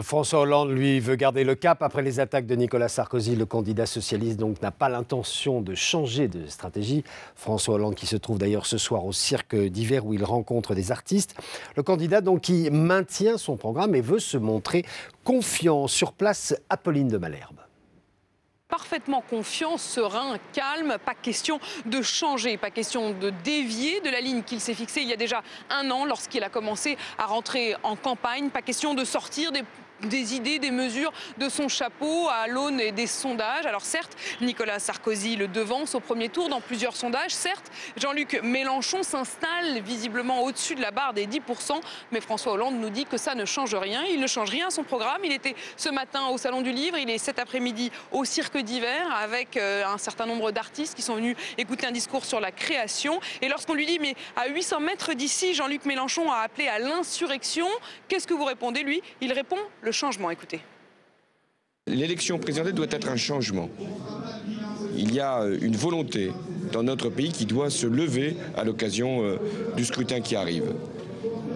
François Hollande, lui, veut garder le cap. Après les attaques de Nicolas Sarkozy, le candidat socialiste donc n'a pas l'intention de changer de stratégie. François Hollande qui se trouve d'ailleurs ce soir au Cirque d'Hiver où il rencontre des artistes. Le candidat donc qui maintient son programme et veut se montrer confiant. Sur place, Apolline de Malherbe. Parfaitement confiant, serein, calme, pas question de changer, pas question de dévier de la ligne qu'il s'est fixée il y a déjà un an lorsqu'il a commencé à rentrer en campagne, pas question de sortir des idées, des mesures de son chapeau à l'aune des sondages. Alors certes, Nicolas Sarkozy le devance au premier tour dans plusieurs sondages. Certes, Jean-Luc Mélenchon s'installe visiblement au-dessus de la barre des 10%. Mais François Hollande nous dit que ça ne change rien. Il ne change rien à son programme. Il était ce matin au Salon du Livre. Il est cet après-midi au Cirque d'Hiver avec un certain nombre d'artistes qui sont venus écouter un discours sur la création. Et lorsqu'on lui dit, mais à 800 mètres d'ici, Jean-Luc Mélenchon a appelé à l'insurrection, qu'est-ce que vous répondez, lui? Il répond, le changement, écoutez. L'élection présidentielle doit être un changement. Il y a une volonté dans notre pays qui doit se lever à l'occasion du scrutin qui arrive.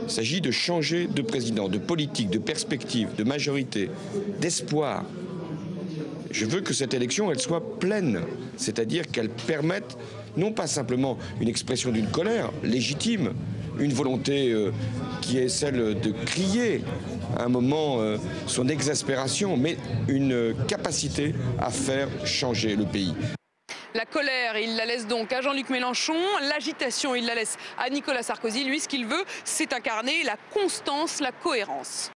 Il s'agit de changer de président, de politique, de perspective, de majorité, d'espoir. Je veux que cette élection, elle soit pleine, c'est-à-dire qu'elle permette non pas simplement une expression d'une colère légitime, une volonté qui est celle de crier à un moment son exaspération, mais une capacité à faire changer le pays. La colère, il la laisse donc à Jean-Luc Mélenchon. L'agitation, il la laisse à Nicolas Sarkozy. Lui, ce qu'il veut, c'est incarner la constance, la cohérence.